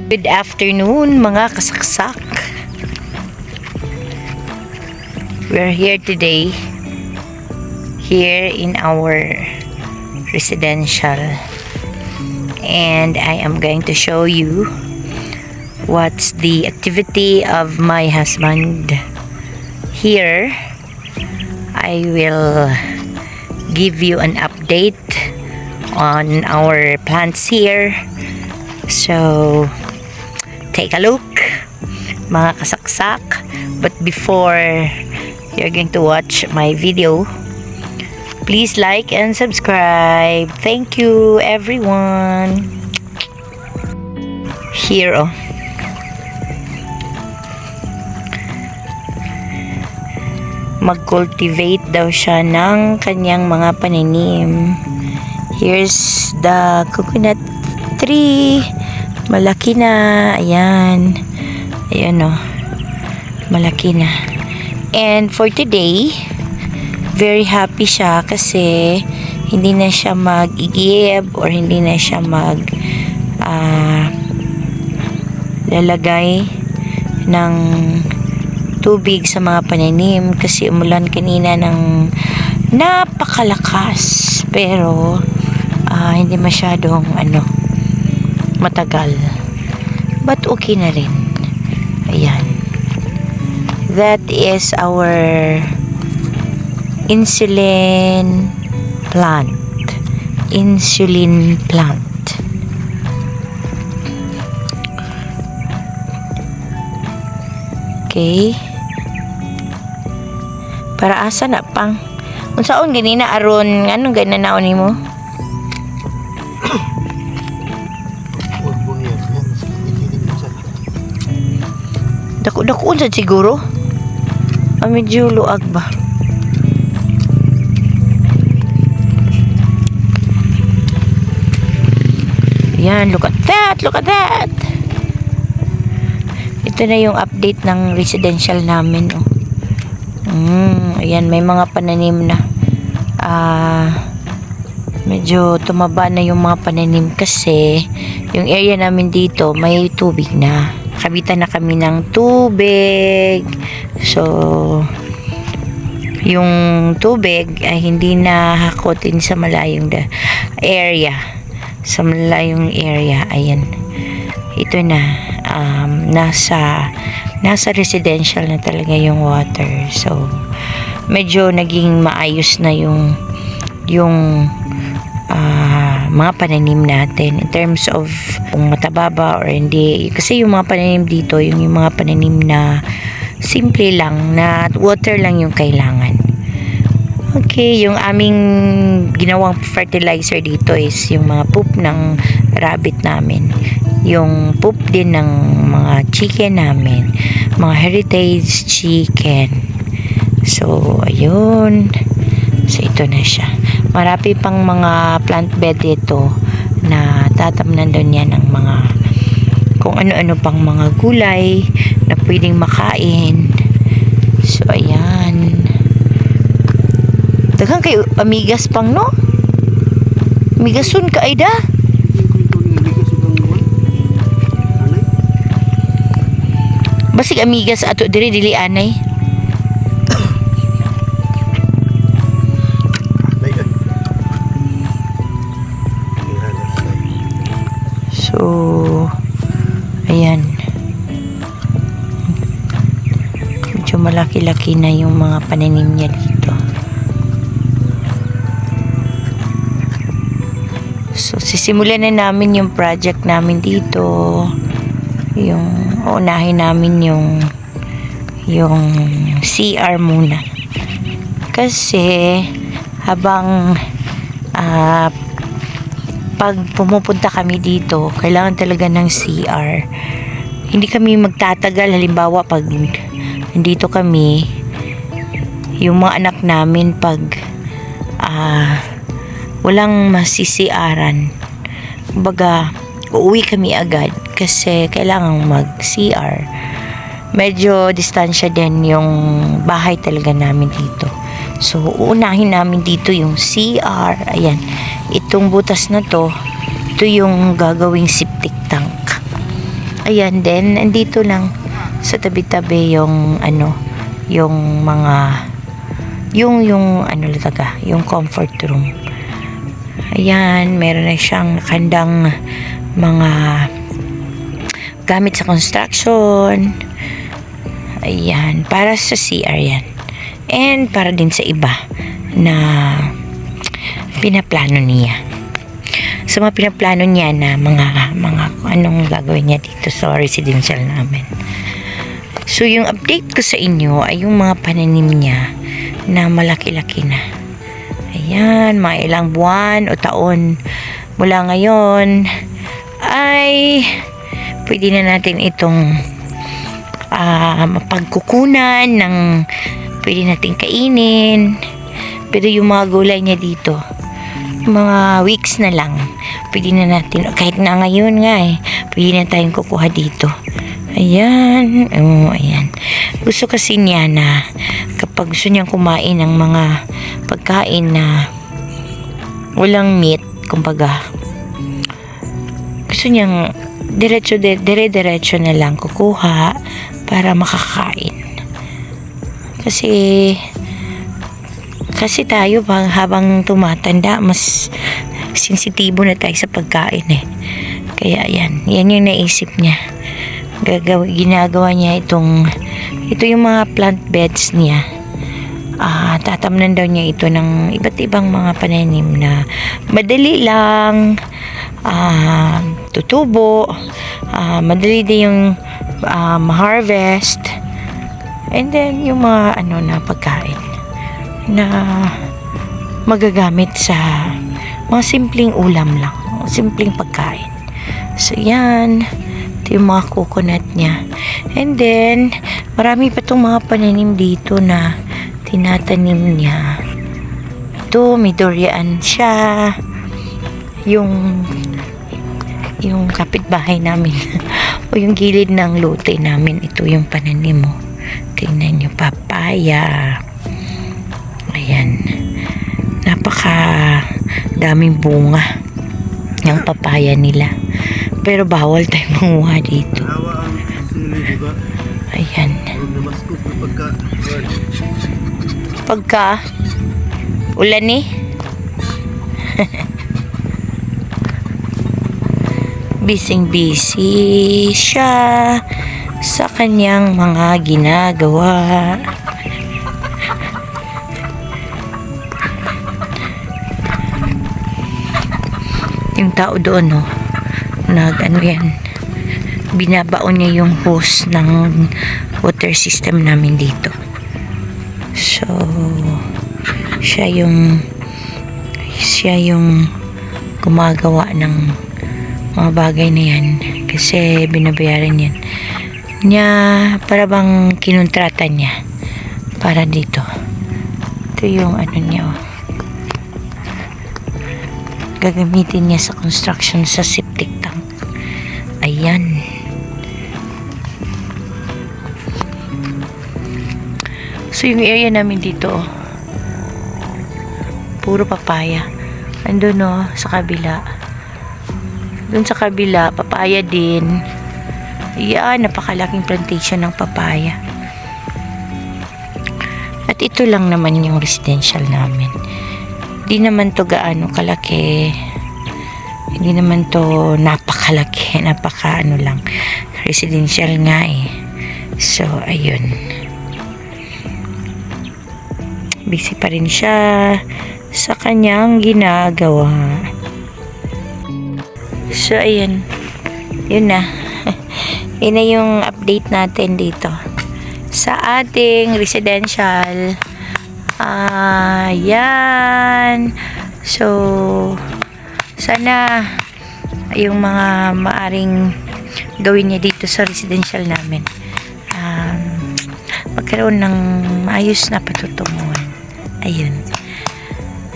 Good afternoon mga kasaksak. We're here today here in our residential, and I am going to show you what's the activity of my husband here. I will give you an update on our plants here, so take a look mga kasaksak. But before you're going to watch my video, please like and subscribe. Thank you everyone. Here mag-cultivate daw siya ng kanyang mga pananim. Here's the coconut tree. Malaki na. Ayan. Ayan malaki na. And for today, very happy siya kasi hindi na siya mag-igib or hindi na siya lalagay ng tubig sa mga pananim kasi umulan kanina ng napakalakas, pero hindi masyadong matagal, but okay na rin. Ayan, that is our insulin plant. Okay, para asa na pang unsaon ganina aron anong gananaon nimo? Dako-dako sa siguro. Medyo luag ba? Yan, look at that, look at that. Ito na yung update ng residential namin. Ayan, may mga pananim na. Medyo tumaba na yung mga pananim kasi yung area namin dito may tubig na. Kabitan na kami ng tubig. So, yung tubig ay hindi na hakotin sa malayong area. Sa malayong area. Ayan. Ito na. Nasa residential na talaga yung water. So, medyo naging maayos na yung mga pananim natin in terms of kung mataba ba or hindi, kasi yung mga pananim dito yung mga pananim na simple lang, na water lang yung kailangan. Okay, yung aming ginawang fertilizer dito is yung mga poop ng rabbit namin, yung poop din ng mga chicken namin, mga heritage chicken. So ayun, so ito na siya. Marami pang mga plant bed dito na tatamnan daw niya ng mga kung ano-ano pang mga gulay na pwedeng makain. So ayan, daghang kay amigas pang amigasun ka Aida. Basig amigas ato dili anay. So, ayan. Medyo malaki-laki na yung mga pananim niya dito. So, sisimulan na namin yung project namin dito. Unahin namin yung CR muna. Kasi, habang pag pumupunta kami dito, kailangan talaga ng CR. Hindi kami magtatagal. Halimbawa, pag nandito kami, yung mga anak namin, pag walang masisiaran, kumbaga, uuwi kami agad kasi kailangan mag-CR. Medyo distansya din yung bahay talaga namin dito. So, uunahin namin dito yung CR. Ayan. Itong butas na to, ito yung gagawing septic tank. Ayan, then andito lang sa tabi-tabi yung yung mga yung yung comfort room. Ayan, meron na siyang nakandang mga gamit sa construction. Ayan, para sa CR yan. And para din sa iba na pinaplano niya. Sa mga pinaplano niya na mga anong gagawin niya dito sa residential namin. So, yung update ko sa inyo ay yung mga pananim niya na malaki-laki na. Ayan, mga ilang buwan o taon mula ngayon ay pwede na natin itong mapagkukunan ng pwede natin kainin. Pero yung mga gulay niya dito, mga weeks na lang, pwede na natin, kahit na ngayon nga pwede na tayong kukuha dito. Ayan, ayan. Gusto kasi niya na kapag gusto niyang kumain ng mga pagkain na walang meat, kumbaga, gusto niyang dire-diretso na lang kukuha para makakain. Kasi tayo habang tumatanda, mas sensitibo na tayo sa pagkain Kaya yan yung naisip niya. Ginagawa niya ito yung mga plant beds niya. Tatamnan daw niya ito ng iba't ibang mga pananim na madali lang tutubo, madali din yung ma-harvest, and then yung mga na pagkain na magagamit sa mga simpleng ulam lang, simpleng pagkain. So yan, ito yung mga coconut niya. And then marami pa itong mga pananim dito na tinatanim niya. Ito, may durian siya. Yung kapitbahay namin o yung gilid ng lote namin, ito yung pananim mo. Tingnan nyo, papaya. Ayan, napaka daming bunga ng papaya nila, pero bawal tayo manguha dito. Ayan, pagka ulan busy siya sa kanyang mga ginagawa. Yung tao doon binabaon niya yung hose ng water system namin dito. So siya yung gumagawa ng mga bagay na yan, kasi binabayaran yan niya, para bang kinontrata niya para dito. Ito yung niya gagamitin niya sa construction sa septic tank. Ayan. So yung area namin dito puro papaya. Andun sa kabila. Doon sa kabila, papaya din. Yan, napakalaking plantation ng papaya. At ito lang naman yung residential namin. Hindi naman to gaano kalaki. Hindi naman to napakalaki. Lang. Residential nga So, ayun. Busy pa rin siya sa kanyang ginagawa. So, ayun. Yun na. Yun na yung update natin dito sa ating residential. Yan. So, sana yung mga maaring gawin niya dito sa residential namin, magkaroon ng maayos na patutunguhan. Ayun.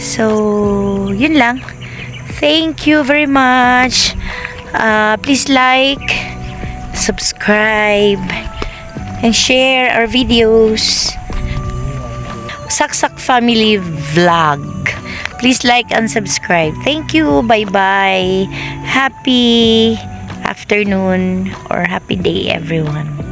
So, yun lang. Thank you very much. Please like, subscribe, and share our videos. Saksak Family Vlog. Please like and subscribe. Thank you. Bye-bye. Happy afternoon or happy day everyone.